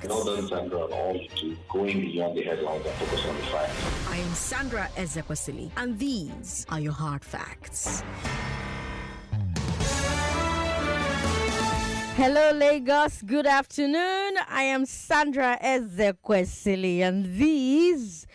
facts. Well done, Sandra, on all you do, going beyond the headlines and focus on the facts. I am Sandra Ezekwesili, and these are your hard facts. Hello, Lagos. Good afternoon. I am Sandra Ezekwesili, and these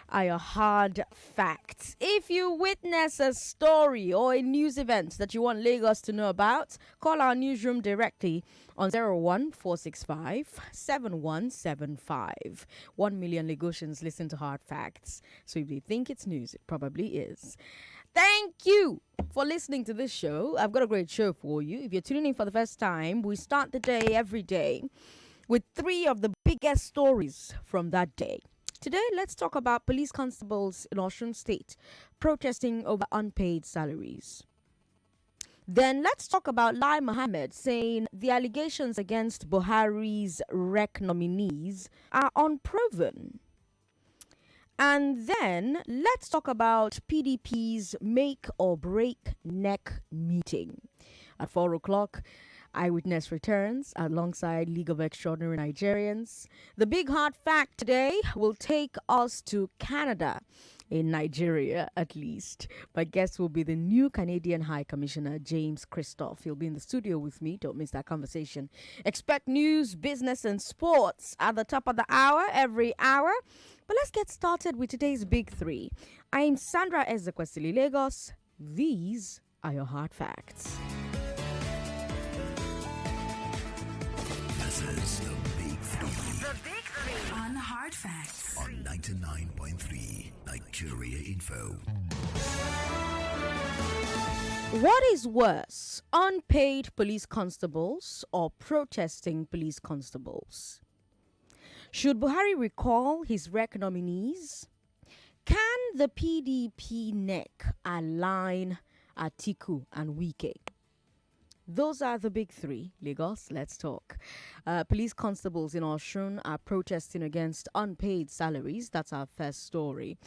are your hard facts. If you witness a story or a news event that you want Lagos to know about, call our newsroom directly on 01465 7175. 1 million Lagosians listen to hard facts, so if they think it's news, it probably is. Thank you for listening to this show. I've got a great show for you. If you're tuning in for the first time, we start the day every day with 3 of the biggest stories from that day. Today, let's talk about police constables in Osun State protesting over unpaid salaries. Then let's talk about Mohammed saying the allegations against Buhari's REC nominees are unproven. And then let's talk about PDP's make or break NEC meeting. At 4 o'clock, Eyewitness returns alongside League of Extraordinary Nigerians. The big hard fact today will take us to Canada, in Nigeria at least. My guest will be the new Canadian High Commissioner, James Christoph. He'll be in the studio with me. Don't miss that conversation. Expect news, business, and sports at the top of the hour, every hour. But let's get started with today's big 3. I'm Sandra Ezekwesili, Lagos. These are your hard facts. This is the Big 3. The Big 3 on Hard Facts On 99.3 Nigeria Info. What is worse, unpaid police constables or protesting police constables? Should Buhari recall his REC nominees? Can the PDP NEC align Atiku and Wike? Those are the big 3. Lagos, let's talk. Police constables in Osun are protesting against unpaid salaries. That's our first story.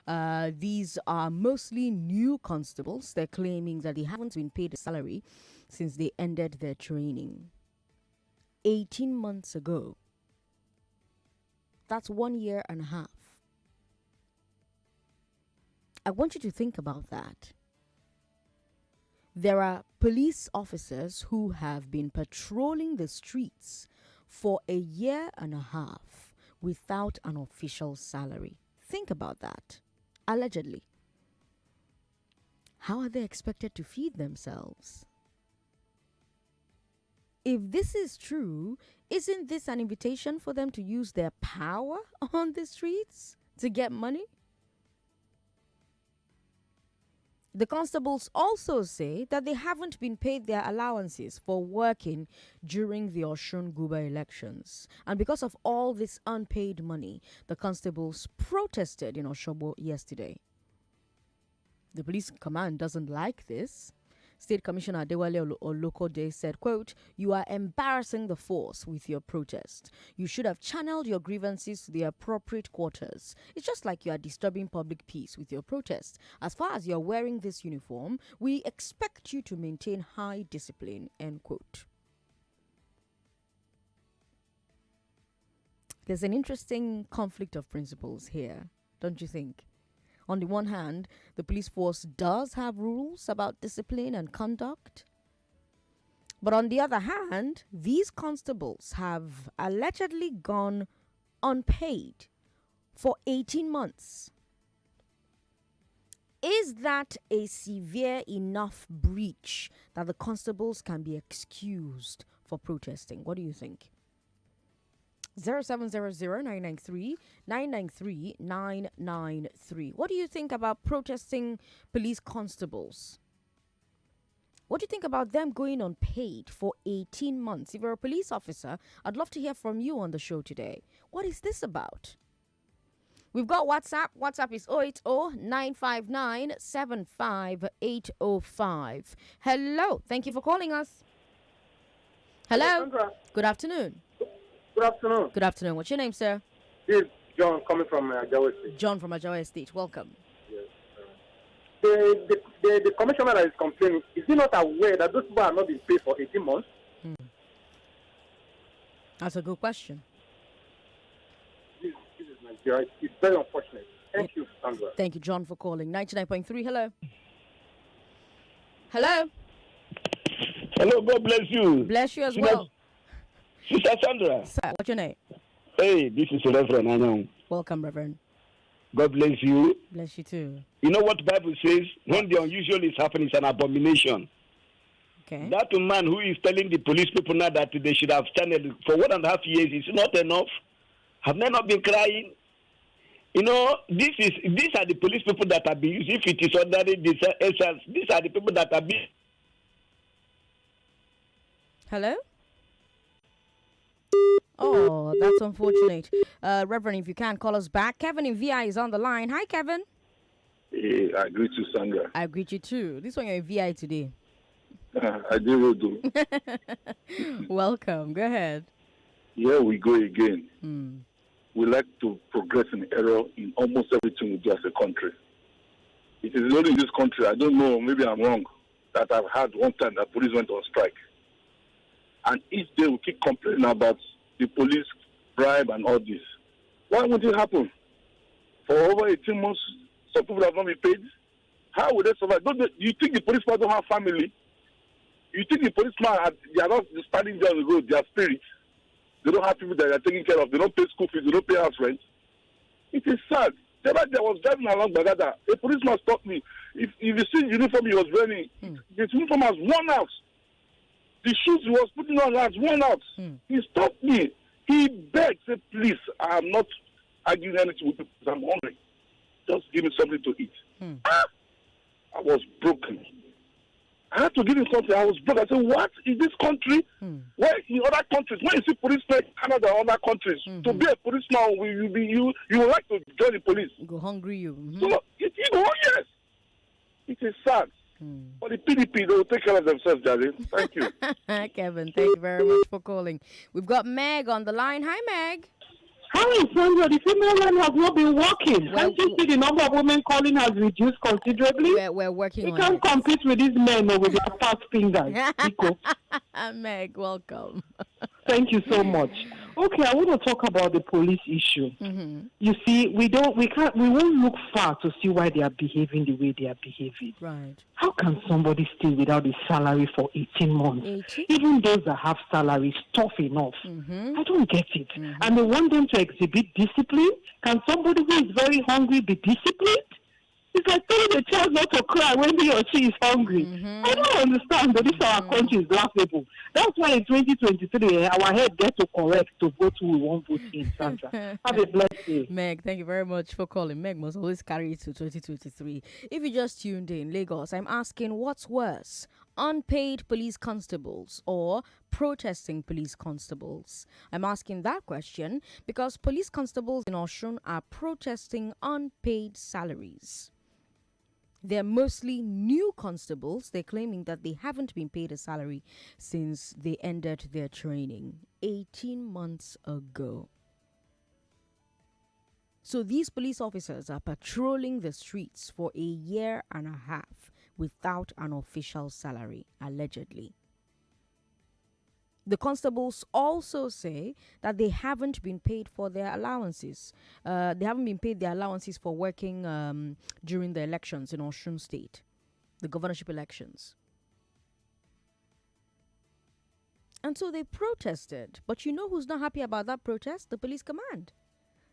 These are mostly new constables. They're claiming that they haven't been paid a salary since they ended their training 18 months ago. That's 1 year and a half. I want you to think about that. There are police officers who have been patrolling the streets for a year and a half without an official salary. Think about that. Allegedly. How are they expected to feed themselves? If this is true, isn't this an invitation for them to use their power on the streets to get money? The constables also say that they haven't been paid their allowances for working during the Osun Guba elections. And because of all this unpaid money, the constables protested in Osogbo yesterday. The police command doesn't like this. State Commissioner Adewale Olokode said, quote, "You are embarrassing the force with your protest. You should have channeled your grievances to the appropriate quarters. It's just like you are disturbing public peace with your protest. As far as you're wearing this uniform, we expect you to maintain high discipline," end quote. There's an interesting conflict of principles here, don't you think? On the one hand, the police force does have rules about discipline and conduct. But on the other hand, these constables have allegedly gone unpaid for 18 months. Is that a severe enough breach that the constables can be excused for protesting? What do you think? 0700-993-993. What do you think about protesting police constables? What do you think about them going unpaid for 18 months? If you're a police officer, I'd love to hear from you on the show today. What is this about? We've got WhatsApp. WhatsApp is 080-959-75805. Hello. Thank you for calling us. Hello. Sandra. Good afternoon. Good afternoon. Good afternoon. What's your name, sir? This is John coming from Ajawa State. John from Ajawa State. Welcome. Yes. The commissioner that is complaining, is he not aware that those people are not being paid for 18 months? That's a good question. It's very unfortunate. Thank you, Sandra. Thank you, John, for calling. 99.3, hello. Hello. Hello, God bless you. Bless you as well. Sister Sandra. Sir, what's your name? Hey, this is Reverend Anyang. Welcome, Reverend. God bless you. Bless you too. You know what the Bible says? When the unusual is happening, it's an abomination. Okay. That man who is telling the police people now that they should have channeled for 1.5 years is not enough. Have they not been crying? You know, these are the police people that are being used. If it is ordinary, these are the people that are being. Hello? Oh, that's unfortunate. Reverend, if you can call us back. Kevin in VI is on the line. Hi, Kevin. Hey, I greet you, Sandra. I greet you too. This one you're in VI today. I do. Welcome. Go ahead. Here we go again. We like to progress in error in almost everything we do as a country. It is only in this country, I don't know, maybe I'm wrong, that I've had one time that police went on strike. And each day we keep complaining about the police bribe and all this. Why would it happen? For over 18 months, some people have not been paid. How would they survive? You think the policeman don't have family? You think the policeman, they are not standing there on the road, they are spirits. They don't have people that they are taking care of. They don't pay school fees, they don't pay house rent. It is sad. The other day I was driving along Bagada. A policeman stopped me. If you see the uniform he was wearing, the uniform has worn out. The shoes he was putting on has worn out. He stopped me. He begged, said, please, I am not arguing anything with people because I'm hungry. Just give me something to eat. I was broken. I had to give him something. I was broke. I said, what is this country? Where in other countries, when you see policemen in Canada and other countries, to be a policeman, you would like to join the police. Go hungry you. So, yes. It is sad. For the PDP, they will take care of themselves, Daddy. Thank you. Kevin, thank you very much for calling. We've got Meg on the line. Hi, Meg. Hi, Sandra. The female line has not been working. Well, Can't you see the number of women calling has reduced considerably? We're working We on can't it. compete with these men with their fast fingers. Nico. Meg, welcome. Thank you so much. Okay, I want to talk about the police issue. You see, we won't look far to see why they are behaving the way they are behaving. Right. How can somebody stay without a salary for 18 months? 18? Even those that have salaries, tough enough. I don't get it. And they want them to exhibit discipline. Can somebody who is very hungry be disciplined? It's like telling a child not to cry when he or she is hungry. I don't understand, but this our country is laughable. That's why in 2023, our head gets to correct to vote who we want vote in, Sandra. Have a blessed day. Meg, thank you very much for calling. Meg must always carry it to 2023. If you just tuned in, Lagos, I'm asking what's worse, unpaid police constables or protesting police constables? I'm asking that question because police constables in Osun are protesting unpaid salaries. They're mostly new constables. They're claiming that they haven't been paid a salary since they ended their training 18 months ago. So these police officers are patrolling the streets for a year and a half without an official salary, allegedly. The constables also say that they haven't been paid for their allowances. They haven't been paid their allowances for working during the elections in Osun State, the governorship elections. And so they protested. But you know who's not happy about that protest? The police command.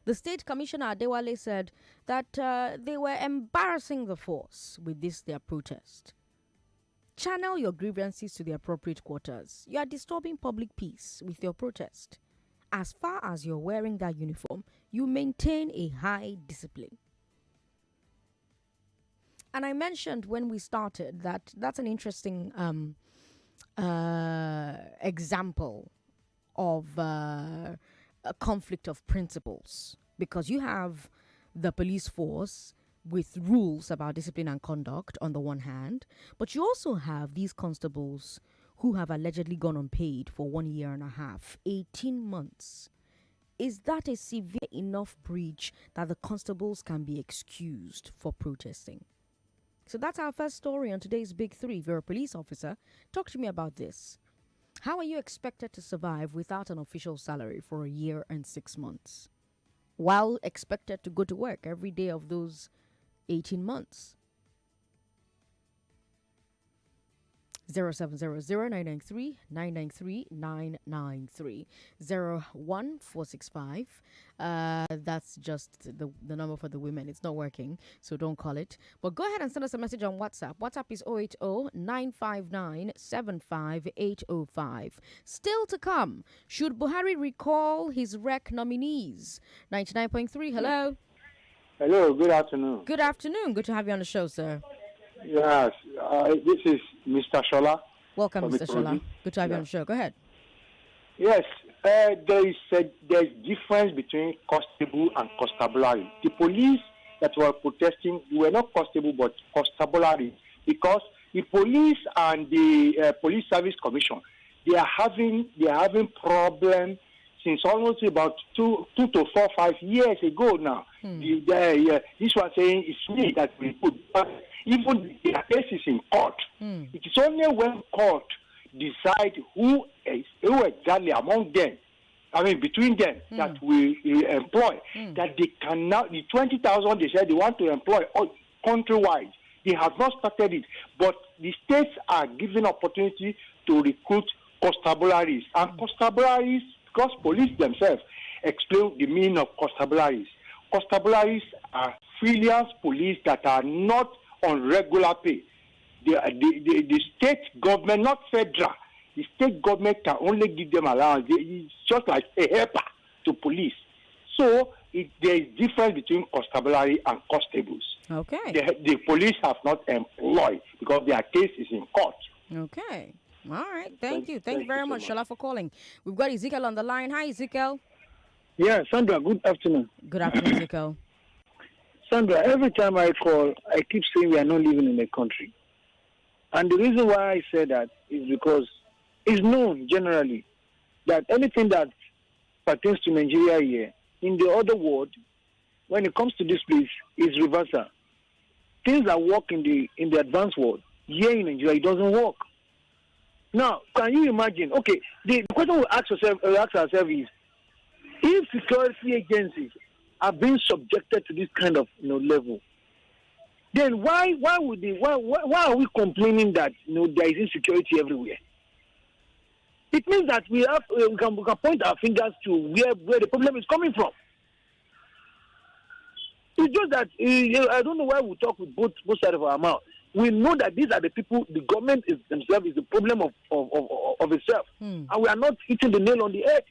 The state commissioner Adewale said that they were embarrassing the force with their protest. Channel your grievances to the appropriate quarters. You are disturbing public peace with your protest. As far as you're wearing that uniform, you maintain a high discipline. And I mentioned when we started that that's an interesting example of a conflict of principles, because you have the police force with rules about discipline and conduct on the one hand, but you also have these constables who have allegedly gone unpaid for 1 year and a half, 18 months. Is that a severe enough breach that the constables can be excused for protesting? So that's our first story on today's Big Three. If you're a police officer, talk to me about this. How are you expected to survive without an official salary for a year and 6 months? while expected to go to work every day of those 18 months. 0700-993-993 01465. That's just the number for the women. It's not working, so don't call it. But go ahead and send us a message on WhatsApp. WhatsApp is 080-959-75805. Still to come, should Buhari recall his REC nominees? 99.3, hello. Hello, good afternoon. Good afternoon. Good to have you on the show, sir. Yes, this is Mr. Shola. Welcome, from Mr. Shola. Ikorodu. Good to have you on the show. Go ahead. Yes, there's difference between constable and constabulary. The police that were protesting were not constable but constabulary, because the police and the Police Service Commission, they are having problem since almost about 2 to 4, 5 years ago now. This one saying it's me that we put. Even their case is in court. It is only when court decide who exactly among them, between them, that we employ, that they can now, the 20,000 they said they want to employ countrywide. They have not started it, but the states are given opportunity to recruit constabularies. And constabularies, because police themselves explain the meaning of constabularies. Constabularies are freelance police that are not on regular pay. The state government, not federal, the state government can only give them allowance. It's just like a helper to police. So there is difference between constabulary and constables. Okay. The police have not employed because their case is in court. Okay. All right. Thank you. Thank you very much, Shola, for calling. We've got Ezekiel on the line. Hi, Ezekiel. Yeah, Sandra, good afternoon. Good afternoon, Ezekiel. Sandra, every time I call, I keep saying we are not living in a country. And the reason why I say that is because it's known generally that anything that pertains to Nigeria here, in the other world, when it comes to this place, is reversal. Things that work in the advanced world, here in Nigeria, it doesn't work. Now, can you imagine? Okay, the question we ask ourselves is, if security agencies are being subjected to this kind of level, then why are we complaining that there is insecurity everywhere? It means that we can point our fingers to where the problem is coming from. It's just that I don't know why we talk with both sides of our mouth. We know that these are the people. The government themselves is the problem of itself, and we are not hitting the nail on the head.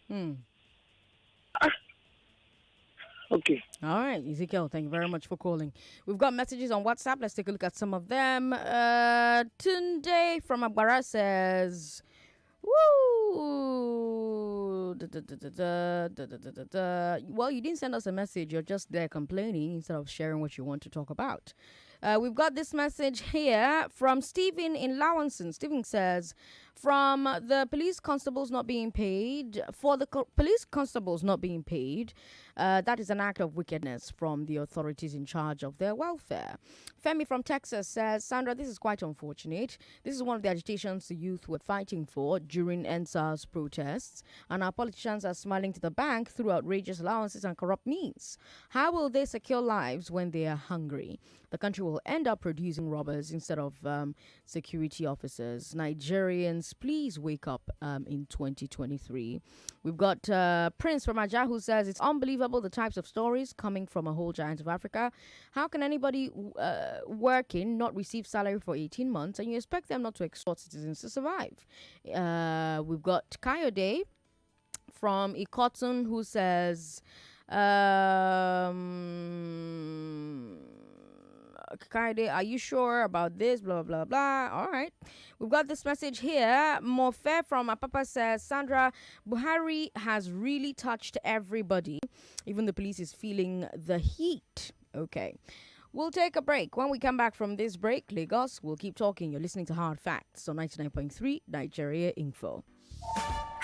Okay. All right, Ezekiel, thank you very much for calling. We've got messages on WhatsApp. Let's take a look at some of them. Tunde from Agbara says, woo! Well, you didn't send us a message. You're just there complaining instead of sharing what you want to talk about. We've got this message here from Stephen in Lowenson. Stephen says, from the police constables not being paid, police constables not being paid, that is an act of wickedness from the authorities in charge of their welfare. Femi from Texas says, Sandra, this is quite unfortunate. This is one of the agitations the youth were fighting for during NSAS protests, and our politicians are smiling to the bank through outrageous allowances and corrupt means. How will they secure lives when they are hungry? The country will end up producing robbers instead of security officers. Nigerians, please wake up in 2023. We've got Prince from Aja who says, it's unbelievable the types of stories coming from a whole giant of Africa. How can anybody working not receive salary for 18 months and you expect them not to extort citizens to survive? We've got Kayode from Ikotun who says, Kaide, are you sure about this? Blah, blah, blah. All right. We've got this message here. Mofe from Apapa says, Sandra, Buhari has really touched everybody. Even the police is feeling the heat. Okay. We'll take a break. When we come back from this break, Lagos, we'll keep talking. You're listening to Hard Facts on 99.3 Nigeria Info.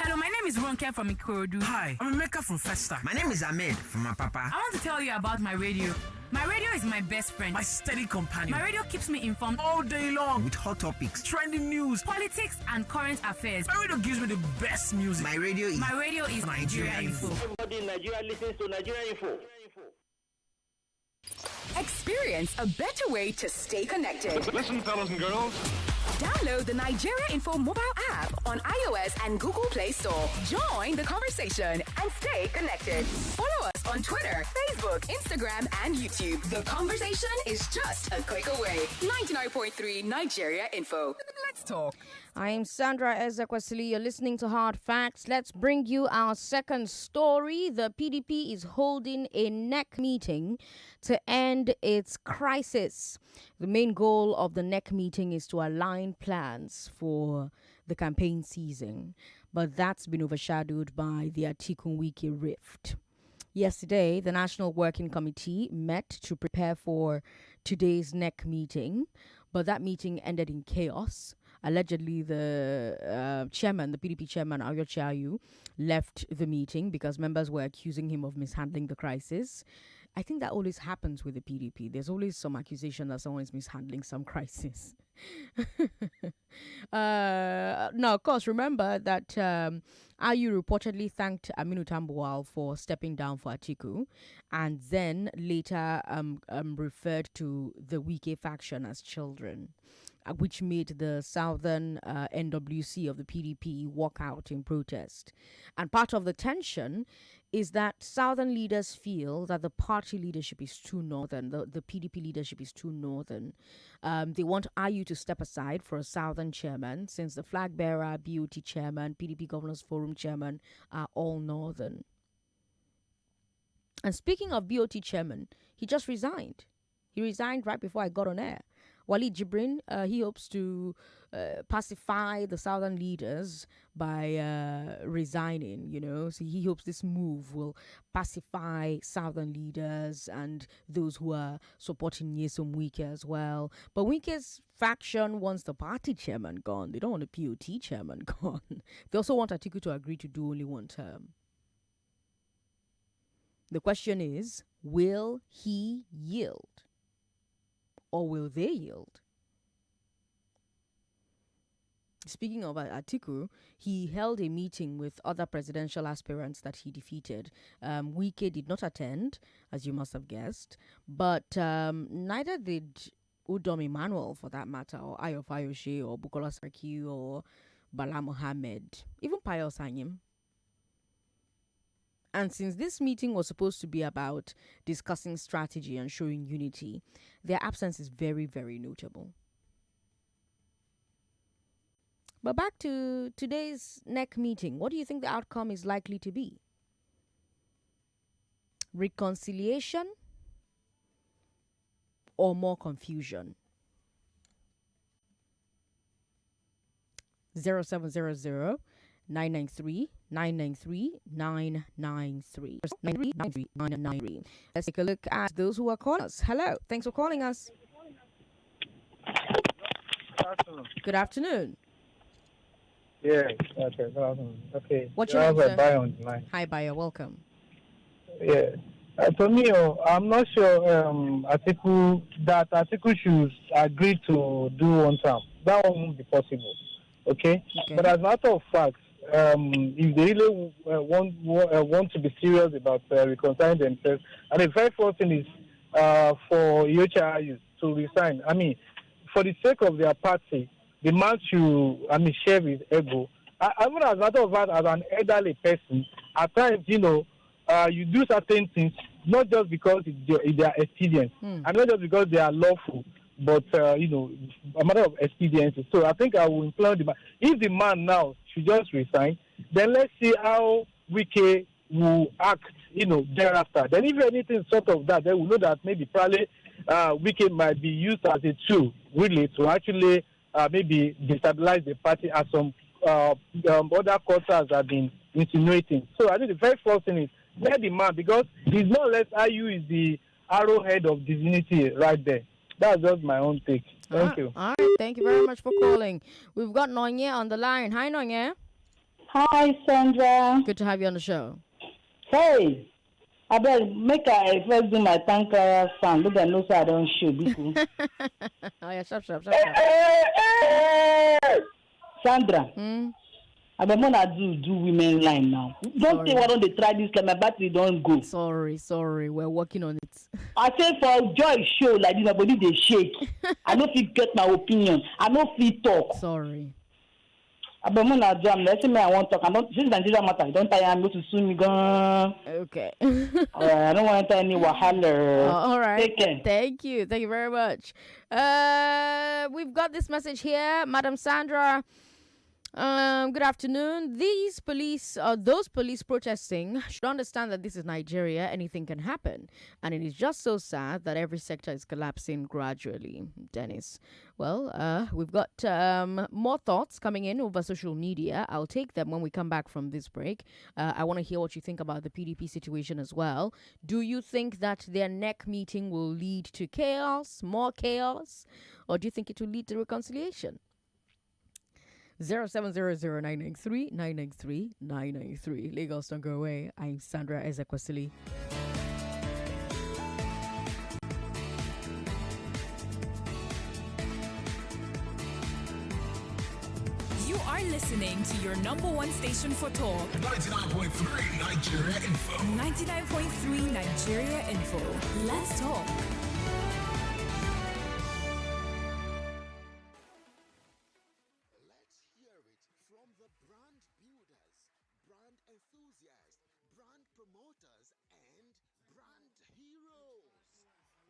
Hello, my name is Ronke from Ikorodu. Hi, I'm Emeka from Festa. My name is Ahmed from Apapa. I want to tell you about my radio. My radio is my best friend. My steady companion. My radio keeps me informed all day long with hot topics, trending news, politics, and current affairs. My radio gives me the best music. My radio is Nigeria Info. Everybody in Nigeria listens to Nigeria Info. Experience a better way to stay connected. Listen, fellas and girls. Download the Nigeria Info mobile app on iOS and Google Play Store. Join the conversation and stay connected. Follow us on Twitter, Facebook, Instagram, and YouTube. The conversation is just a click away. 99.3 Nigeria Info. Let's talk. I'm Sandra Ezekwesili. You're listening to Hard Facts. Let's bring you our second story. The PDP is holding a NEC meeting to end its crisis. The main goal of the NEC meeting is to align plans for the campaign season, but that's been overshadowed by the Atiku and Wike rift. Yesterday, the National Working Committee met to prepare for today's NEC meeting, but that meeting ended in chaos. Allegedly, the chairman, the PDP chairman, Ayo Chayu, left the meeting because members were accusing him of mishandling the crisis. I think that always happens with the PDP. There's always some accusation that someone is mishandling some crisis. Now, of course, remember that Ayu reportedly thanked Aminu Tambuwal for stepping down for Atiku, and then later referred to the Wike faction as children, which made the southern NWC of the PDP walk out in protest. And part of the tension is that southern leaders feel that the party leadership is too northern, the PDP leadership is too northern. They want Ayu to step aside for a southern chairman, since the flag bearer, BOT chairman, PDP Governors Forum chairman are all northern. And speaking of BOT chairman, he just resigned. He resigned right before I got on air. Walid Jibrin, he hopes to pacify the southern leaders by resigning, So he hopes this move will pacify southern leaders and those who are supporting Nyesom Wike as well. But Wike's faction wants the party chairman gone. They don't want the POT chairman gone. They also want Atiku to agree to do only one term. The question is, will he yield? Or will they yield? Speaking of Atiku, he held a meeting with other presidential aspirants that he defeated. Wike did not attend, as you must have guessed, but neither did Udom Emmanuel, for that matter, or Ayo Fayoshe, or Bukola Saraki, or Bala Mohammed, even Pius Anyim. And since this meeting was supposed to be about discussing strategy and showing unity, their absence is very, very notable. But back to today's NEC meeting, what do you think the outcome is likely to be? Reconciliation or more confusion? 0700 993 993 993. Let's take a look at those who are calling us. Hello, thanks for calling us. Good afternoon. Yeah, okay, good afternoon. Okay. What's your name, sir? Bayo on the line. Hi, Bayo, welcome. Yeah. For me, I'm not sure Atiku should agree to do one term. That won't be possible. Okay? But as a matter of fact, if they really want to be serious about reconciling themselves, and the very first thing is for Yocha to resign. I mean, for the sake of their party, the man should, share his ego. Even as a matter of fact, as an elderly person, at times, you do certain things not just because they are expedient, and not just because they are lawful, but a matter of expedience. So I think I will employ the man. If the man now should just resign, then let's see how Wike will act, thereafter. Then if anything sort of that, then we'll know that probably Wike might be used as a tool, really, to actually maybe destabilize the party, as some other quarters have been insinuating. So I think the very first thing is let the man, because he's more or less IU is the arrowhead of divinity right there. That's just my own take. Thank you. All right. Thank you very much for calling. We've got Nonye on the line. Hi, Nonye. Hi, Sandra. Good to have you on the show. Hey, I better make I first do my thank Clara sound. Look, I know so I don't shoot. Oh yeah, sharp. Sandra. I don't want to do women line now. Don't say why don't they try this? Like my battery don't go. Sorry. We're working on it. I say for joy show like this, my body they shake. I don't feel get my opinion. I don't feel talk. Sorry. I don't want to do. Let's say me I want to talk. I don't. Since Nigeria matter, don't tell I'm going to sue me. Okay. I don't want to any wahala. All right. Take care. Thank you very much. We've got this message here, Madam Sandra. Good afternoon. Those police protesting should understand that this is Nigeria. Anything can happen. And it is just so sad that every sector is collapsing gradually. Dennis. Well, we've got more thoughts coming in over social media. I'll take them when we come back from this break. I want to hear what you think about the PDP situation as well. Do you think that their NEC meeting will lead to chaos, more chaos? Or do you think it will lead to reconciliation? 0700-993-993-993. Lagos, don't go away. I'm Sandra Ezekwesili. You are listening to your number one station for talk. 99.3 Nigeria Info. 99.3 Nigeria Info. Let's talk. Promoters and brand heroes.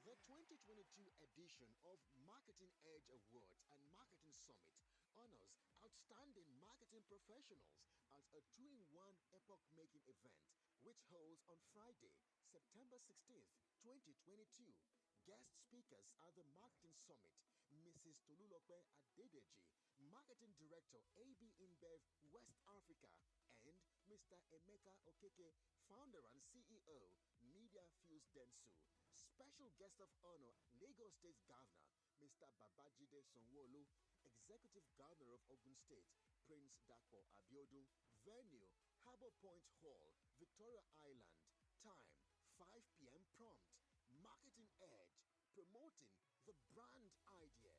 The 2022 edition of Marketing Edge Awards and Marketing Summit honors outstanding marketing professionals as a 2-in-1 epoch-making event which holds on Friday, September 16th, 2022. Guest speakers at the Marketing Summit, Mrs. Tolulope Adedeji, Marketing Director AB InBev West Africa, and Mr. Emeka Okeke, Founder and CEO, Media Fuse Densu. Special guest of honor, Lagos State Governor, Mr. Babajide Sonwo-Olu, Executive Governor of Osun State, Prince Dapo Abiodun. Venue, Harbour Point Hall, Victoria Island. Time, 5 p.m. prompt. Marketing Edge, promoting the brand idea.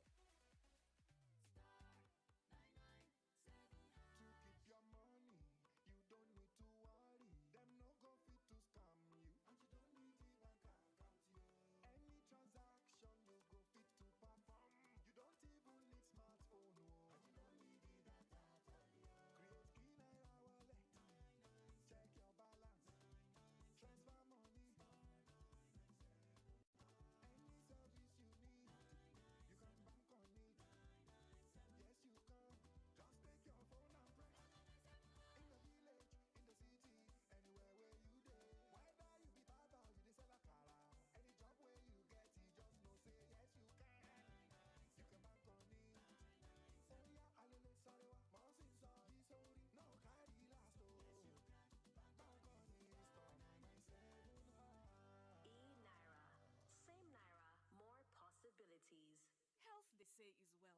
Health, they say, is wealth.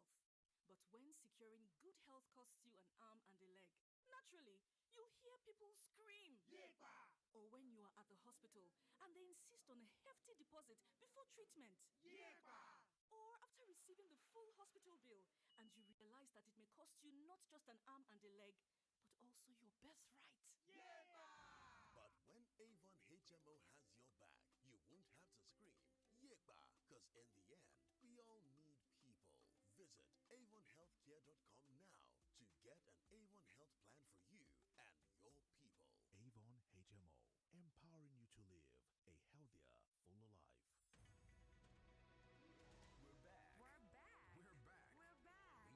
But when securing good health costs you an arm and a leg, naturally, you'll hear people scream. Yepa! Or when you are at the hospital and they insist on a hefty deposit before treatment. Yepa! Or after receiving the full hospital bill and you realize that it may cost you not just an arm and a leg, but also your birthright. Yepa! But when Avon HMO has your back, you won't have to scream, Yepa, because in the end, we all need people. Visit avonhealthcare.com now to get an Avon Health plan for you and your people. Avon HMO, empowering you to live a healthier, fuller life. We're back. We are back on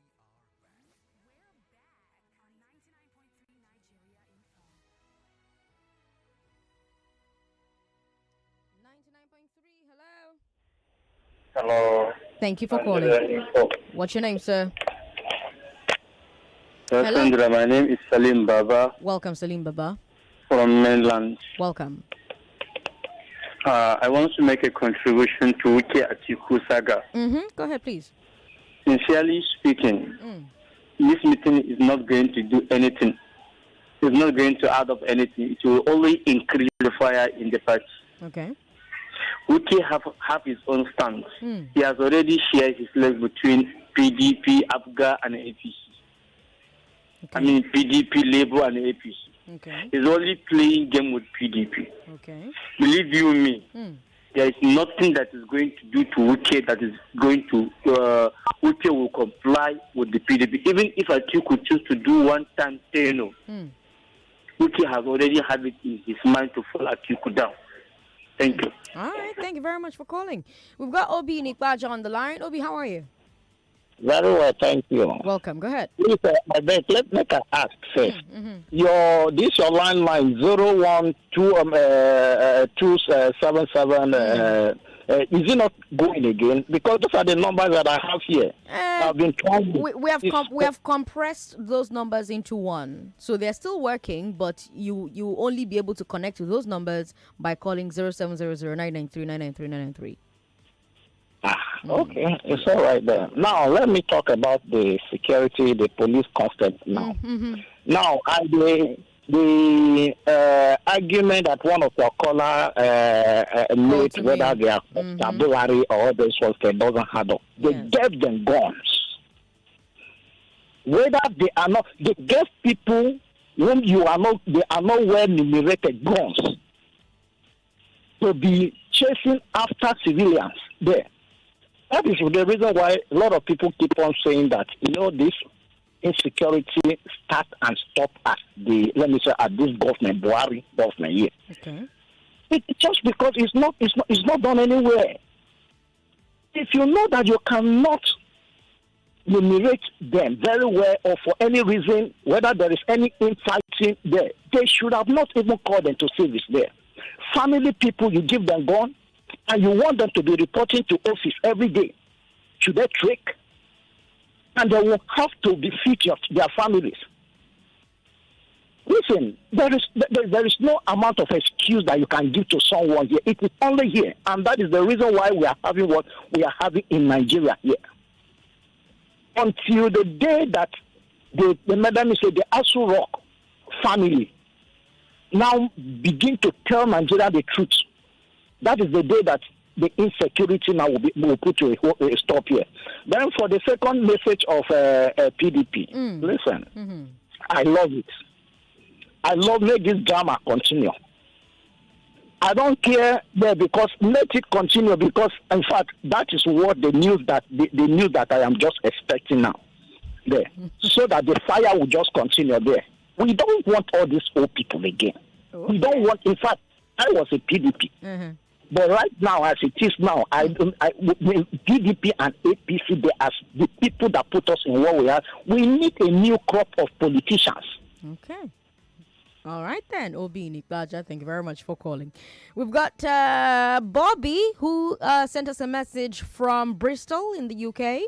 99.3 Nigeria Info. 99.3, hello. Hello. Thank you for calling. What's your name, sir? Hello. Sandra, my name is Salim Baba. Welcome, Salim Baba. From mainland. Welcome. I want to make a contribution to Wike Atiku saga. Go ahead, please. Sincerely speaking, this meeting is not going to do anything. is not going to add up anything. It will only increase the fire in the party. Okay. Wike have his own stance. He has already shared his legs between PDP, APGA, and APC. Okay. I mean PDP, Labour, and APC. Okay. He's only playing game with PDP. Okay. Believe you me, there is nothing that is going to do to Wike that is going to Wike will comply with the PDP. Even if Atiku could choose to do one time say no, Wike has already had it in his mind to fall Atiku down. Thank you. All right. Thank you very much for calling. We've got Obi Nikbaja on the line. Obi, how are you? Very well, thank you. Welcome. Go ahead. Please, I beg, let me ask first. Your landline 01277. Is it not going again? Because those are the numbers that I have here. I've been trying. We have compressed those numbers into one, so they're still working. But you only be able to connect to those numbers by calling 0700-993-993-993. Okay, it's all right then. Now let me talk about the security, the police concept now. Now, the argument that one of your caller made, whether they are Buhari or others, was that doesn't add up. They gave them guns. Whether they are not, they gave people whom they are not well numerated guns to be chasing after civilians there. That is the reason why a lot of people keep on saying that, this insecurity start and stop at this government, Buhari government here. Okay. It's just because it's not done anywhere. If you know that you cannot numerate them very well, or for any reason, whether there is any infighting there, they should have not even called them to service there. Family people, you give them gun, and you want them to be reporting to office every day. Should they trick? And they will have to defeat their families. Listen, there is no amount of excuse that you can give to someone here. It is only here. And that is the reason why we are having what we are having in Nigeria here. Until the day that the Osun Rock family now begin to tell Nigeria the truth, that is the day that the insecurity now will put to a stop here. Then for the second message of PDP, listen, I love it. I love let this drama continue. I don't care there because let it continue, because in fact that is what the news that I am just expecting now there, so that the fire will just continue there. We don't want all these old people again. We don't want. In fact, I was a PDP. But right now, as it is now, PDP and APC, they are the people that put us in where we are. We need a new crop of politicians. Okay. All right then, Obi Nikbaja, thank you very much for calling. We've got Bobby, who sent us a message from Bristol in the UK.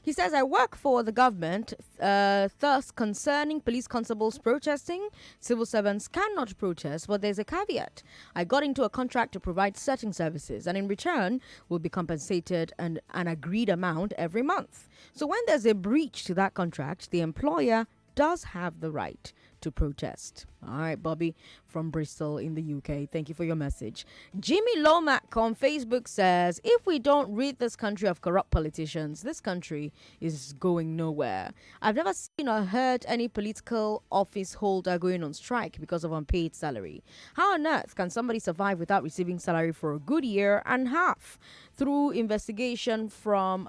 He says, I work for the government, thus concerning police constables protesting, civil servants cannot protest, but there's a caveat. I got into a contract to provide certain services, and in return will be compensated an agreed amount every month. So when there's a breach to that contract, the employer does have the right to protest. All right, Bobby from Bristol in the UK. Thank you for your message. Jimmy Lomack on Facebook says, if we don't rid this country of corrupt politicians, this country is going nowhere. I've never seen or heard any political office holder going on strike because of unpaid salary. How on earth can somebody survive without receiving salary for a good year and a half? Through a thorough investigation from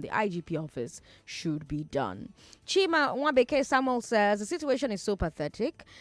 the IGP office should be done. Chima Nwabeke Samuel says, the situation is so pathetic.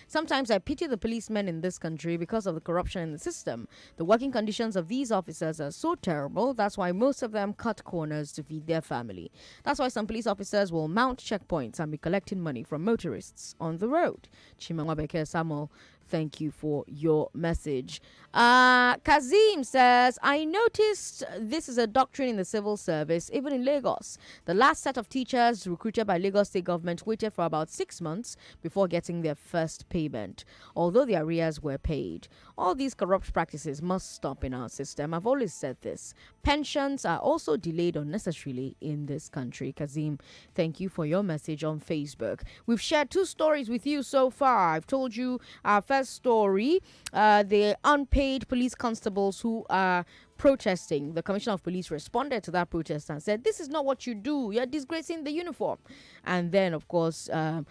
Sometimes I pity the policemen in this country because of the corruption in the system. The working conditions of these officers are so terrible. That's why most of them cut corners to feed their family. That's why some police officers will mount checkpoints and be collecting money from motorists on the road. Chima Nwabeke Samuel Thank you for your message. Kazim says, I noticed this is a doctrine in the civil service, even in Lagos. The last set of teachers recruited by Lagos State government waited for about 6 months before getting their first payment, although the arrears were paid. All these corrupt practices must stop in our system. I've always said this. Pensions are also delayed unnecessarily in this country. Kazim, thank you for your message on Facebook. We've shared 2 stories with you so far. I've told you our first story, the unpaid police constables who are protesting. The Commissioner of Police responded to that protest and said, this is not what you do. You're disgracing the uniform. And then, of course, I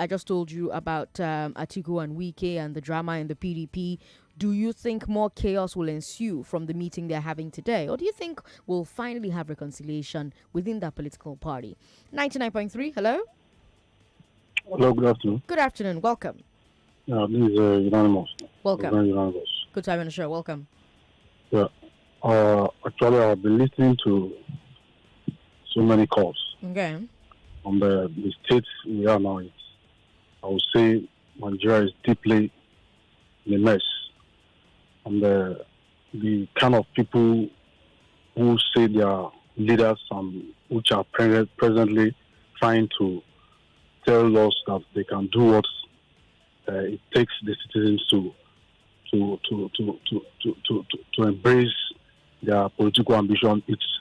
just told you about Atiku and Wike and the drama in the PDP. Do you think more chaos will ensue from the meeting they're having today? Or do you think we'll finally have reconciliation within that political party? 99.3, hello? Hello, good afternoon. Good afternoon, welcome. This is Unanimous. Welcome. Unanimous. Good time on the show, welcome. Yeah. Actually, I've been listening to so many calls. Okay. On the states we are now, I would say Nigeria is deeply in a mess. And the kind of people who say they are leaders and which are presently trying to tell us that they can do what it takes the citizens to embrace their political ambition. It's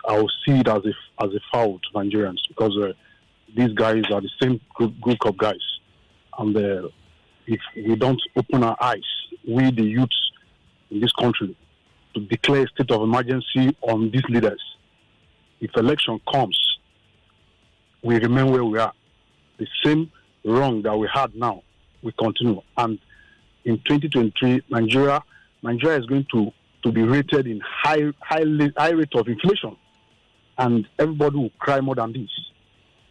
I will see it as a foul to Nigerians, because these guys are the same group of guys, and if we don't open our eyes, we the youths in this country, to declare a state of emergency on these leaders, if election comes, we remain where we are. The same wrong that we had now, we continue. And in 2023, Nigeria is going to be rated in high rate of inflation, and everybody will cry more than this.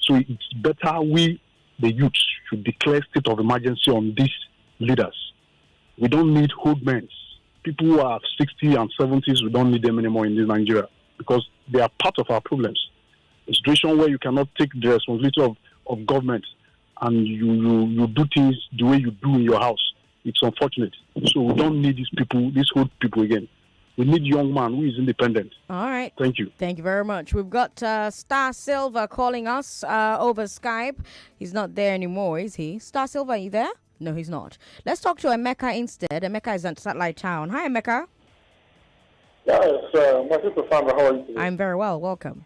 So it's better we, the youth, should declare state of emergency on these leaders. We don't need old men. People who are 60 and 70s, we don't need them anymore in this Nigeria, because they are part of our problems. A situation where you cannot take the responsibility of government and you do things the way you do in your house. It's unfortunate. So we don't need these old people again. We need young man who is independent. All right. Thank you. Thank you very much. We've got Star Silver calling us over Skype. He's not there anymore, is he? Star Silver, are you there? No, he's not. Let's talk to Emeka instead. Emeka is at Satellite Town. Hi, Emeka. Yes, my sister Sandra, how are you today? I'm very well. Welcome.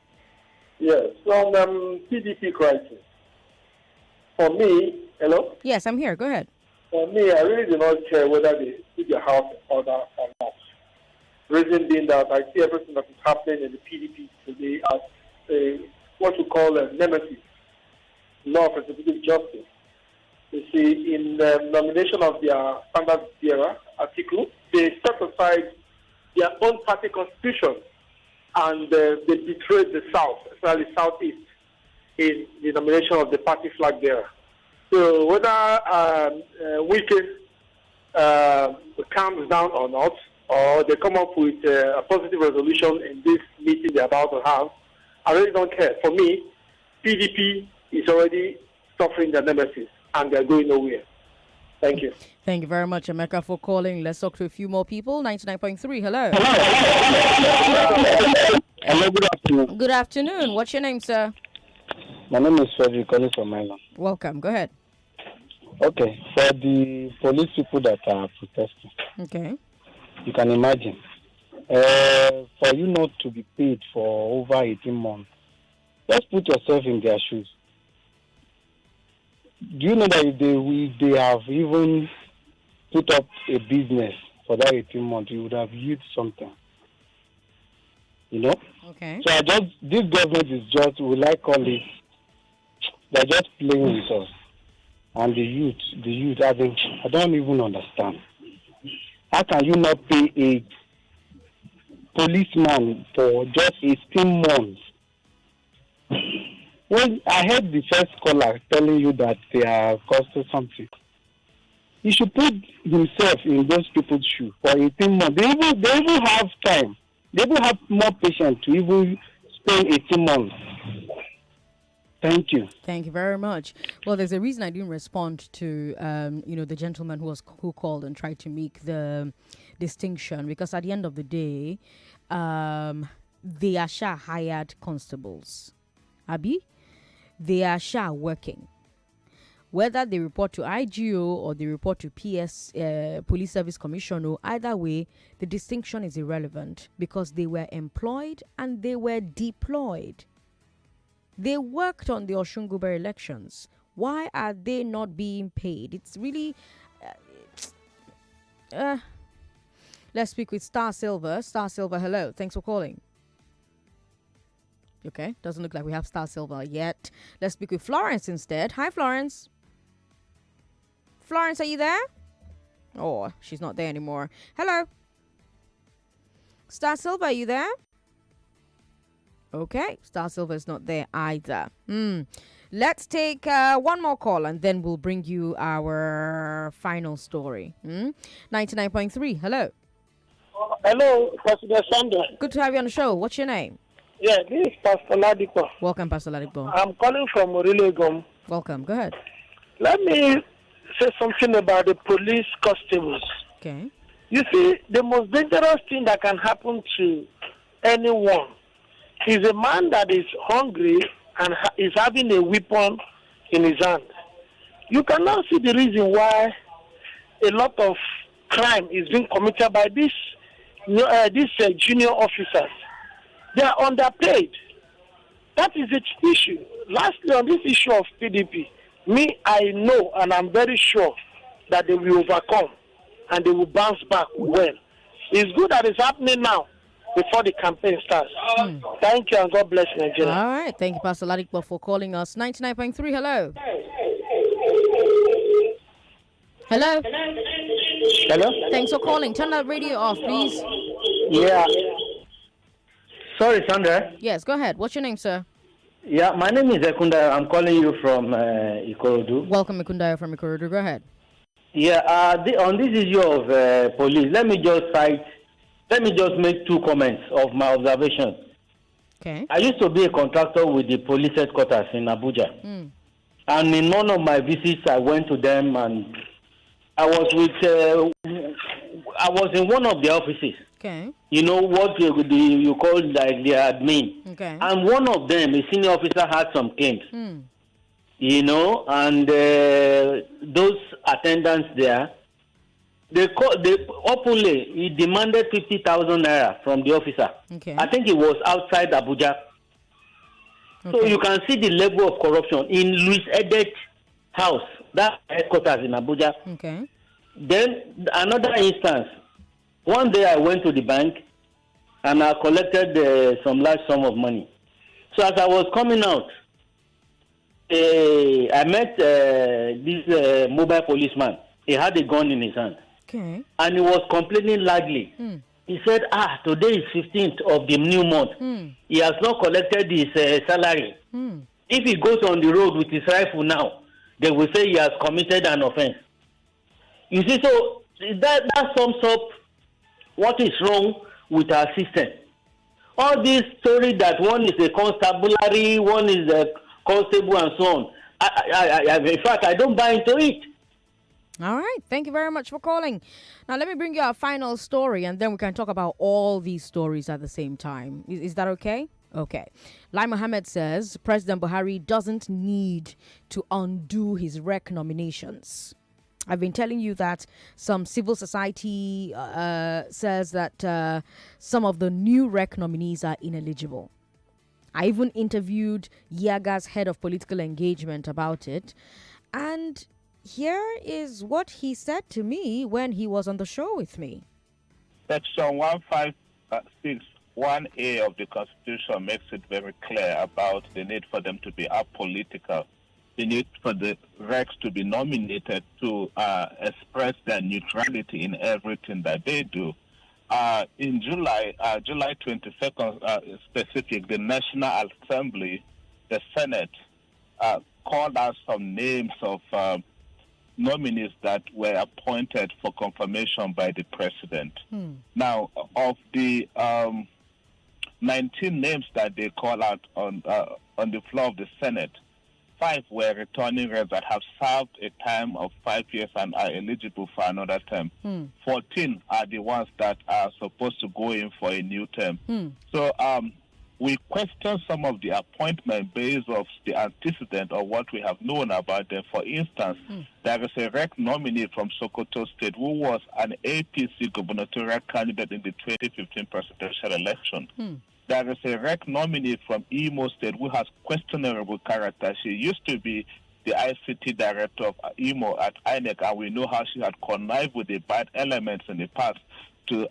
Yes, on PDP crisis. For me, hello? Yes, I'm here. Go ahead. For me, I really do not care whether they keep their house in order or not. Reason being that I see everything that is happening in the PDP today as what we call a nemesis, law of retributive justice. You see, in the nomination of their standard bearer, Atiku, they set aside their own party constitution and they betrayed the South, especially Southeast, in the nomination of the party flag bearer. So whether Wike calms down or not, or they come up with a positive resolution in this meeting they're about to have, I really don't care. For me, PDP is already suffering their nemesis, and they're going nowhere. Thank you. Thank you very much, Emeka, for calling. Let's talk to a few more people. 99.3, hello. Hello, good afternoon. Good afternoon. What's your name, sir? My name is Frederick, calling from Ireland. Welcome. Go ahead. Okay, for the police people that are protesting, okay, you can imagine, for you not to be paid for over 18 months, just put yourself in their shoes. Do you know that if they have even put up a business for that 18 months, you would have used something? You know? Okay. So this government is just, we like call it, they're just playing with us. And the youth, I don't even understand. How can you not pay a policeman for just 18 months? When I heard the first caller telling you that they are costing something, he should put himself in those people's shoes for 18 months. They even have time. They even have more patience to even spend 18 months. Thank you. Thank you very much. Well, there's a reason I didn't respond to, the gentleman who called and tried to make the distinction, because at the end of the day, they are sure hired constables. Abi, they are sure working. Whether they report to IGO or they report to Police Service Commission, or either way, the distinction is irrelevant because they were employed and they were deployed. They worked on the Osun elections. Why are they not being paid? It's really... let's speak with Star Silver. Star Silver, hello. Thanks for calling. Okay, doesn't look like we have Star Silver yet. Let's speak with Florence instead. Hi, Florence. Florence, are you there? Oh, she's not there anymore. Hello. Star Silver, are you there? Okay, Star Silver is not there either. Let's take one more call and then we'll bring you our final story. 99.3, hello. Hello, Pastor Sandra. Good to have you on the show. What's your name? Yeah, this is Pastor Ladipo. Welcome, Pastor Ladipo. I'm calling from Orilegom. Welcome, go ahead. Let me say something about the police constables. Okay. You see, the most dangerous thing that can happen to anyone is a man that is hungry and is having a weapon in his hand. You cannot see the reason why a lot of crime is being committed by these junior officers. They are underpaid. That is the issue. Lastly, on this issue of PDP, I know and I'm very sure that they will overcome and they will bounce back well. It's good that it's happening now before the campaign starts. Thank you and God bless Nigeria. All right. Thank you, Pastor Ladipo, for calling us. 99.3, hello. Hello. Hello. Thanks for calling. Turn that radio off, please. Yeah. Sorry, Sandra. Yes, go ahead. What's your name, sir? Yeah, my name is Ekunda. I'm calling you from Ikorodu. Welcome, Ekunda from Ikorodu. Go ahead. Yeah, on this issue of police, let me just make two comments of my observation. Okay. I used to be a contractor with the police headquarters in Abuja. And in one of my visits, I went to them and I was in one of the offices. Okay. You know what you call like the admin. Okay. And one of them, a senior officer, had some claims. You know, and those attendants there, they openly, he demanded 50,000 naira from the officer. Okay. I think it was outside Abuja. Okay. So you can see the level of corruption in Louis Edet house, that headquarters in Abuja. Okay. Then another instance, one day I went to the bank and I collected some large sum of money. So as I was coming out, I met this mobile policeman. He had a gun in his hand. Okay. And he was complaining loudly. He said, today is 15th of the new month. He has not collected his salary. If he goes on the road with his rifle now, they will say he has committed an offense. You see, so that sums up what is wrong with our system. All this story that one is a constabulary, one is a constable and so on. In fact, I don't buy into it. All right. Thank you very much for calling. Now, let me bring you our final story, and then we can talk about all these stories at the same time. Is that okay? Okay. Lai Mohammed says President Buhari doesn't need to undo his REC nominations. I've been telling you that some civil society says that some of the new REC nominees are ineligible. I even interviewed Yaga's head of political engagement about it. And here is what he said to me when he was on the show with me. Section 1561A of the Constitution makes it very clear about the need for them to be apolitical. The need for the RECs to be nominated to express their neutrality in everything that they do. In July 22nd specific, the National Assembly, the Senate, called out some names of nominees that were appointed for confirmation by the president. Now, of the 19 names that they call out on the floor of the Senate, 5 were returning reps that have served a time of 5 years and are eligible for another term. 14 are the ones that are supposed to go in for a new term. So we question some of the appointment based off the antecedent of what we have known about them. For instance, there is a REC nominee from Sokoto State who was an APC gubernatorial candidate in the 2015 presidential election. There is a REC nominee from Imo State who has questionable character. She used to be the ICT director of Imo at INEC, and we know how she had connived with the bad elements in the past to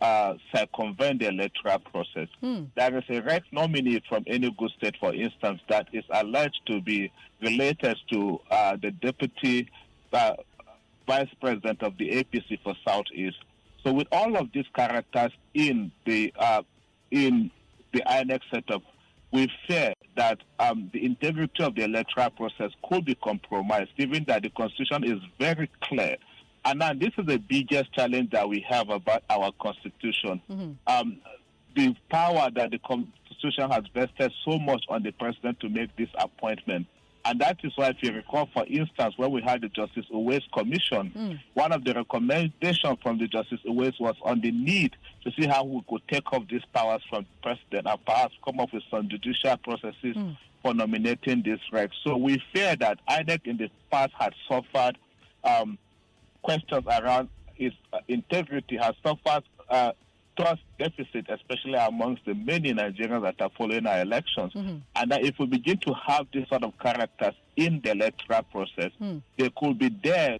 circumvent the electoral process. There is a REC nominee from Enugu State, for instance, that is alleged to be related to the deputy vice president of the APC for Southeast. So with all of these characters in the INEC setup, we fear that the integrity of the electoral process could be compromised, given that the Constitution is very clear. And now this is the biggest challenge that we have about our Constitution. The power that the Constitution has vested so much on the president to make this appointment. And that is why, if you recall, for instance, when we had the Justice Uwais Commission, one of the recommendations from the Justice Uwais was on the need to see how we could take off these powers from the president and perhaps come up with some judicial processes for nominating these regs. So we fear that INEC in the past had suffered questions around its integrity, has suffered trust deficit, especially amongst the many Nigerians that are following our elections. And that if we begin to have this sort of characters in the electoral process, they could be there,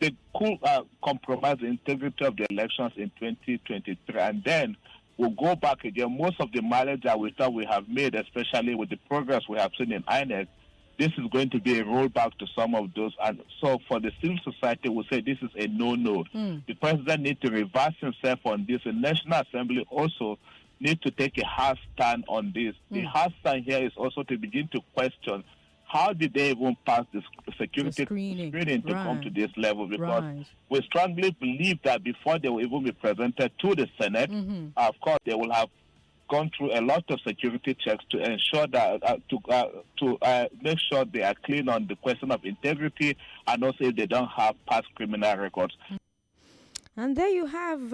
they could compromise the integrity of the elections in 2023. And then we'll go back again. Most of the mileage that we thought we have made, especially with the progress we have seen in INEC, this is going to be a rollback to some of those. And so for the civil society, we'll say this is a no-no. The president needs to reverse himself on this. The National Assembly also needs to take a hard stand on this. The hard stand here is also to begin to question how did they even pass the security screening to come to this level? Because we strongly believe that before they will even be presented to the Senate, of course, they will have gone through a lot of security checks to ensure that to make sure they are clean on the question of integrity, and also if they don't have past criminal records. And there you have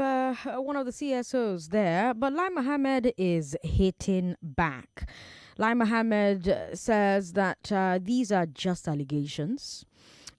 one of the CSOs there, but Lai Mohammed is hitting back. Lai Mohammed says that these are just allegations,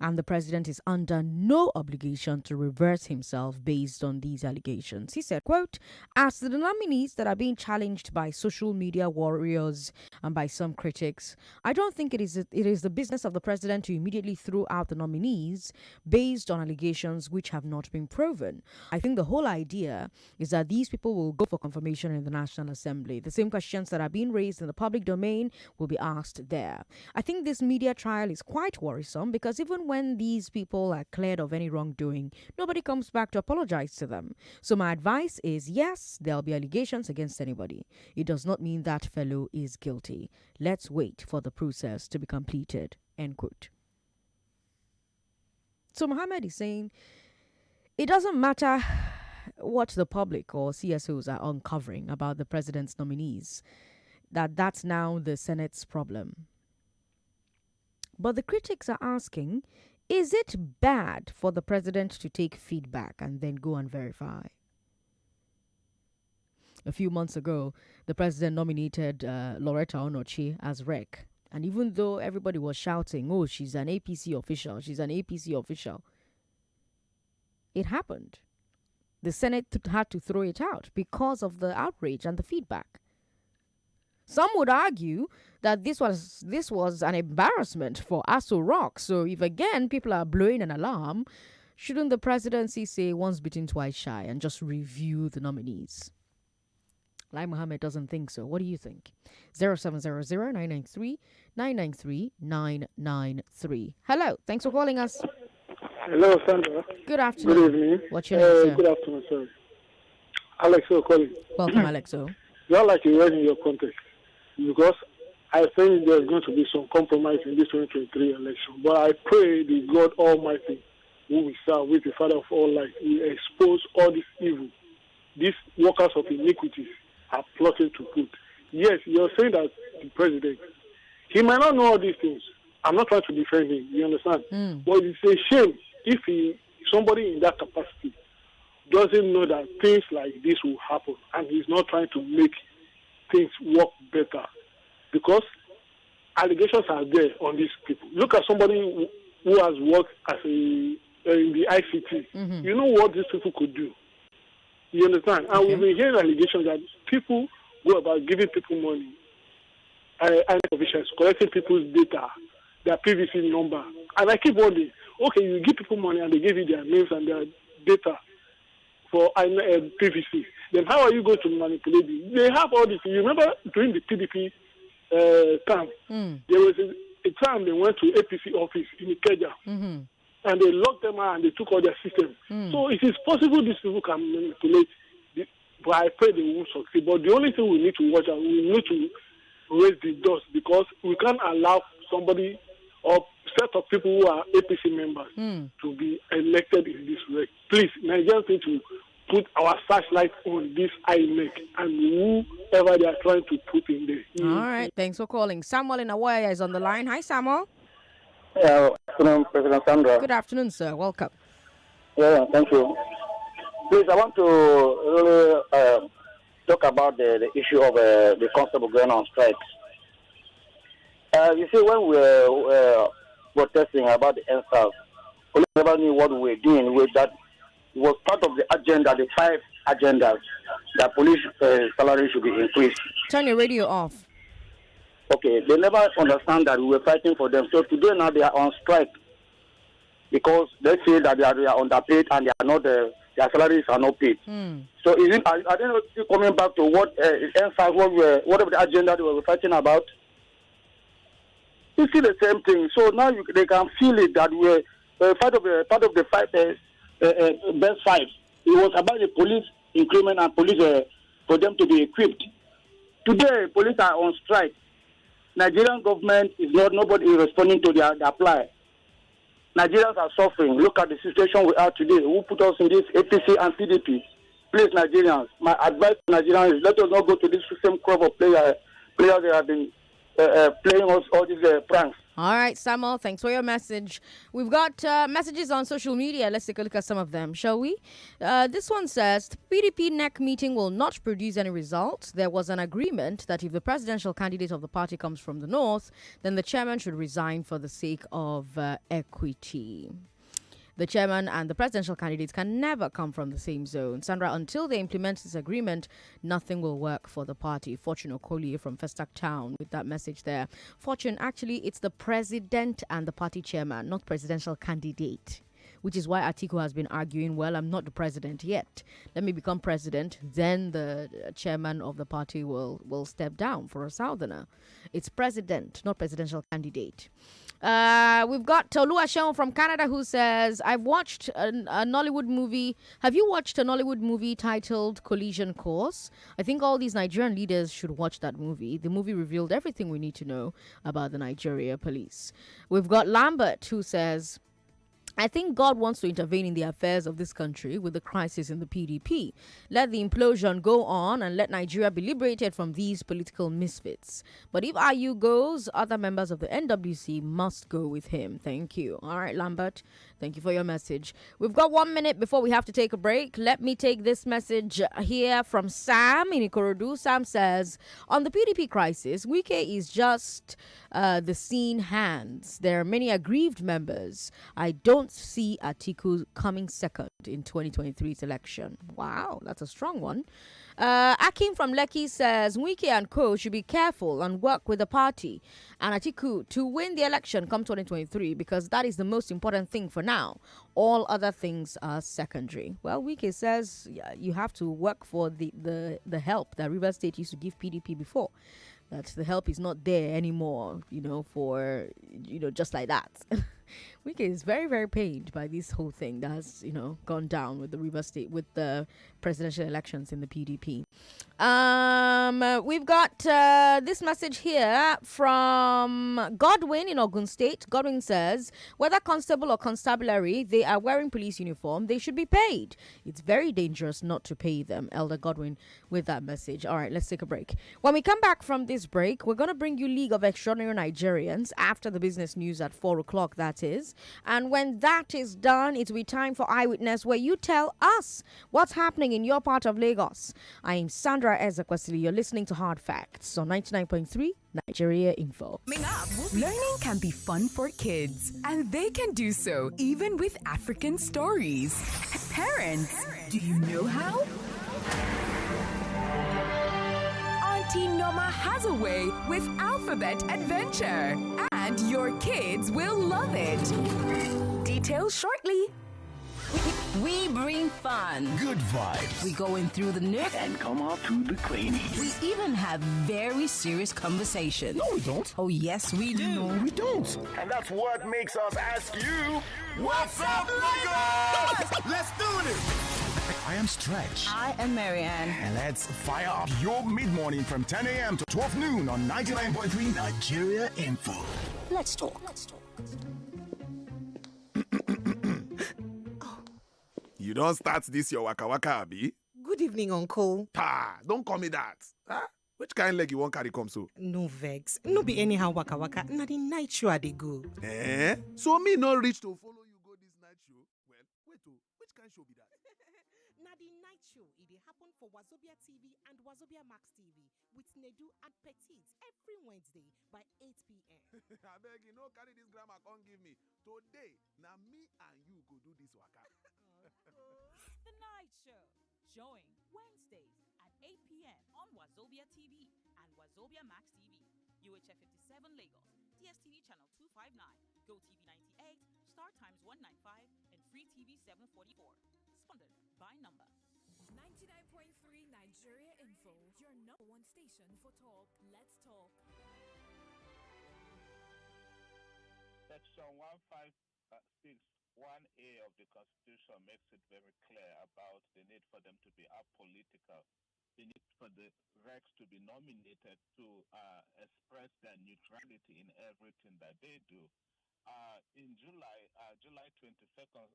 and the president is under no obligation to reverse himself based on these allegations. He said, quote, as to the nominees that are being challenged by social media warriors and by some critics, I don't think it is the business of the president to immediately throw out the nominees based on allegations which have not been proven. I think the whole idea is that these people will go for confirmation in the National Assembly. The same questions that are being raised in the public domain will be asked there. I think this media trial is quite worrisome because even when these people are cleared of any wrongdoing, nobody comes back to apologize to them. So my advice is, yes, there'll be allegations against anybody. It does not mean that fellow is guilty. Let's wait for the process to be completed. End quote. So Mohammed is saying it doesn't matter what the public or CSOs are uncovering about the president's nominees, that's now the Senate's problem. But the critics are asking, is it bad for the president to take feedback and then go and verify? A few months ago, the president nominated Loretta Onochi as REC. And even though everybody was shouting, oh, she's an APC official, it happened. The Senate had to throw it out because of the outrage and the feedback. Some would argue that this was an embarrassment for Aso Rock. So if again people are blowing an alarm, shouldn't the presidency say once bitten, twice shy and just review the nominees? Lai Mohammed doesn't think so. What do you think? 0700-993-993. Hello. Thanks for calling us. Hello, Sandra. Good afternoon. Good evening. What's your name, sir? Good afternoon, sir. Alexo calling. Welcome, Alexo. Not like you read in your context, because I think there's going to be some compromise in this 2023 election. But I pray the God Almighty, who we serve with the Father of all life, will expose all this evil. These workers of iniquities are plotting to put. Yes, you're saying that the president He might not know all these things. I'm not trying to defend him, you understand? But it's a shame if somebody in that capacity doesn't know that things like this will happen and he's not trying to make things work better. Because allegations are there on these people. Look at somebody who has worked as in the ICT. You know what these people could do. You understand? And we've been hearing allegations that people go about giving people money, and officials collecting people's data, their PVC number. And I keep wondering, okay, you give people money and they give you their names and their data for PVC. Then how are you going to manipulate it? They have all this. You remember during the PDP time, there was a time they went to APC office in Ikeja, and they locked them out and they took all their systems. So it is possible these people can manipulate, but I pray they won't succeed. But the only thing we need to watch out, we need to raise the dust, because we can't allow somebody or set of people who are APC members to be elected in this way. Please, Nigerians need to put our searchlight on this INEC and whoever they are trying to put in there. All right, thanks for calling. Samuel in Awaya is on the line. Hi, Samuel. Yeah, afternoon, President Sandra. Good afternoon, sir. Welcome. Yeah, thank you. Please, I want to really talk about the issue of the constable going on strike. You see, when we were protesting about the NSAS, police never knew what we were doing with that. It was part of the agenda, the 5 agendas, that police salary should be increased. Turn your radio off. Okay, they never understand that we were fighting for them. So today now they are on strike because they say that they are underpaid and they are not their salaries are not paid. So is it? Are they not still coming back to what whatever the agenda they were fighting about? You see the same thing. So now they can feel it that we're part of the fight. Best 5. It was about the police increment and police for them to be equipped. Today, police are on strike. Nigerian government is nobody is responding to their apply. Nigerians are suffering. Look at the situation we are today. Who put us in this APC and PDP? Please, Nigerians, my advice to Nigerians is let us not go to this same crop of players that have been playing us all these pranks. All right, Samuel, thanks for your message. We've got messages on social media. Let's take a look at some of them, shall we? This one says, PDP NEC meeting will not produce any results. There was an agreement that if the presidential candidate of the party comes from the north, then the chairman should resign for the sake of equity. The chairman and the presidential candidates can never come from the same zone. Sandra, until they implement this agreement, nothing will work for the party. Fortune Okolie from Festac Town with that message there. Fortune, actually, it's the president and the party chairman, not presidential candidate, which is why Atiku has been arguing, well, I'm not the president yet. Let me become president, then the chairman of the party will step down for a southerner. It's president, not presidential candidate. We've got Toluashon from Canada who says, I've watched a Nollywood movie. Have you watched a Nollywood movie titled Collision Course? I think all these Nigerian leaders should watch that movie. The movie revealed everything we need to know about the Nigeria police. We've got Lambert who says, I think God wants to intervene in the affairs of this country with the crisis in the PDP. Let the implosion go on and let Nigeria be liberated from these political misfits. But if IU goes, other members of the NWC must go with him. Thank you. All right, Lambert, thank you for your message. We've got 1 minute before we have to take a break. Let me take this message here from Sam in Ikorodu. Sam says, on the PDP crisis, Wike is just the seen hands. There are many aggrieved members. I don't see Atiku coming second in 2023's election. Wow, that's a strong one. Akim from Lekki says Wike and co should be careful and work with the party and Atiku to win the election come 2023 because that is the most important thing for now. All other things are secondary. Well, Wike says you have to work for the help that Rivers State used to give PDP before. That the help is not there anymore, just like that. Wike is very, very pained by this whole thing that has, gone down with the Rivers State, with the presidential elections in the PDP. We've got this message here from Godwin in Osun State. Godwin says, whether constable or constabulary, they are wearing police uniform, they should be paid. It's very dangerous not to pay them. Elder Godwin with that message. All right, let's take a break. When we come back from this break, we're going to bring you League of Extraordinary Nigerians after the business news at 4 o'clock, that is. And when that is done, it will be time for Eyewitness, where you tell us what's happening in your part of Lagos. I am Sandra Ezekwesili. You're listening to Hard Facts on 99.3 Nigeria Info. Learning can be fun for kids, and they can do so even with African stories. Parents, do you know how? Auntie Noma has a way with Alphabet Adventure, and your kids will love it. Details shortly. We bring fun. Good vibes. We go in through the nook And come out to the crannies. We even have very serious conversations. No, we don't. Oh, yes, we do. No, we don't. And that's what makes us ask you, what's up, Lagos? Let's do this. I am Stretch. I am Marianne. And let's fire up your mid-morning from 10 a.m. to 12 noon on 99.3 Nigeria Info. Let's talk. You don't start this your waka waka, abi? Good evening, Uncle. Don't call me that. Which kind leg you want carry come so? No vex. No be anyhow waka waka. Na the night show I dey go. So me no reach to follow you go this night show? Well, wait which kind show be that? Na the night show. It dey happen for Wazobia TV and Wazobia Max TV with Nedu and Petit every Wednesday by 8 p.m. I beg you, no carry this grammar, come give me. Today, now me and you go do this waka. The Night Show, showing Wednesdays at 8 p.m. on Wazobia TV and Wazobia Max TV, UHF 57 Lagos, DSTV channel 259, GoTV 98, Star Times 195, and Free TV 744. Sponsored by Number. 99.3 Nigeria Info, your number one station for talk. Let's talk. Section 156(1)(a) of the Constitution makes it very clear about the need for them to be apolitical, the need for the regs to be nominated to express their neutrality in everything that they do. In July 22nd,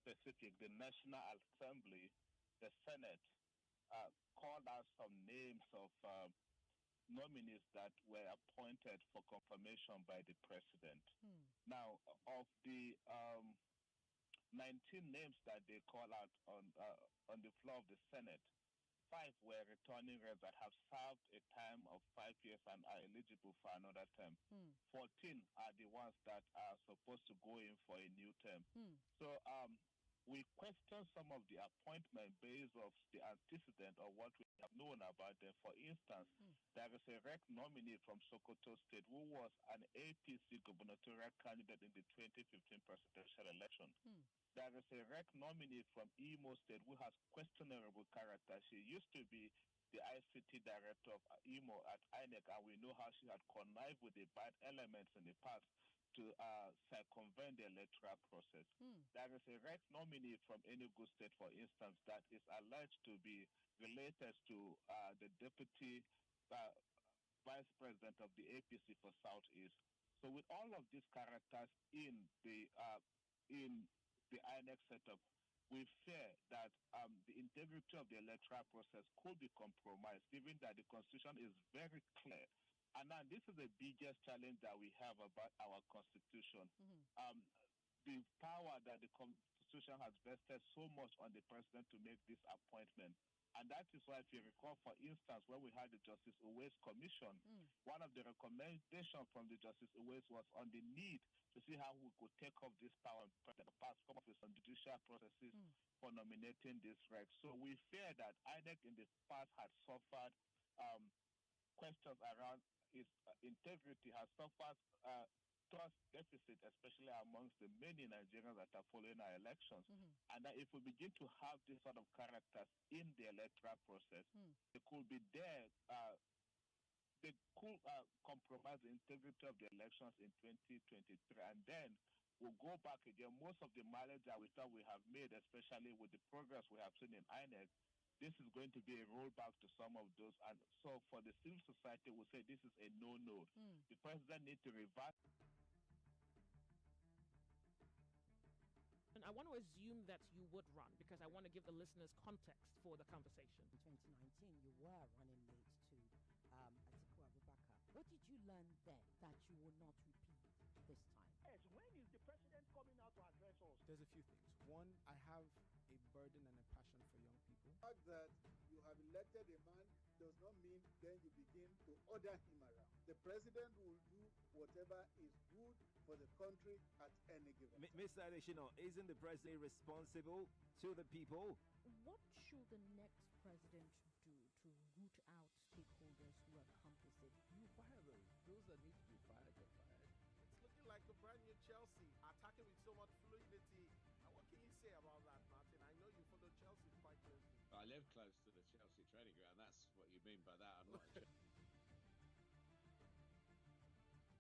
specific, the National Assembly, the Senate, called out some names of nominees that were appointed for confirmation by the president. Now, of the 19 names that they call out on the floor of the Senate, 5 were returning reps that have served a time of 5 years and are eligible for another term. 14 are the ones that are supposed to go in for a new term. So we question some of the appointment based off the antecedent of what we have known about them. For instance, there is a rec nominee from Sokoto State who was an APC gubernatorial candidate in the 2015 presidential election. There is a rec nominee from Imo State who has questionable character. She used to be the ICT director of Imo at INEC, and we know how she had connived with the bad elements in the past to circumvent the electoral process. There is a rec nominee from Enugu State, for instance, that is alleged to be related to the deputy vice president of the APC for Southeast. So with all of these characters in the INEC setup, we fear that the integrity of the electoral process could be compromised, given that the Constitution is very clear. And now this is the biggest challenge that we have about our Constitution. The power that the Constitution has vested so much on the president to make this appointment. And that is why, if you recall, for instance, when we had the Justice Uwais Commission, one of the recommendations from the Justice Uwais was on the need to see how we could take off this power and pass come up with some judicial processes for nominating this reg. So we fear that INEC in the past had suffered questions around its integrity, has suffered trust deficit, especially amongst the many Nigerians that are following our elections. And that if we begin to have this sort of characters in the electoral process, they could be there. They could compromise the integrity of the elections in 2023, and then we'll go back again. Most of the mileage that we thought we have made, especially with the progress we have seen in INEC, this is going to be a rollback to some of those. And so for the civil society, we say this is a no-no. The president needs to revise. And I want to assume that you would run because I want to give the listeners context for the conversation. In 2019, you were running mate to Atiku Abubakar. What did you learn then that you will not repeat this time? Yes, when is the president coming out to address us? There's a few things. One, I have a burden and a passion for young people. The fact that you have elected a man does not mean then you begin to order him around. The president will do whatever is good for the country at any given time. Mr. Adeshino, isn't the president responsible to the people? What should the next president do to root out stakeholders who are complicit? You fire those. Those that need to be fired get fired. It's looking like a brand new Chelsea, attacking with so much fluidity. And what can you say about that, Martin? I know you follow Chelsea quite closely. I live close to the Chelsea training ground. That's what you mean by that. I'm not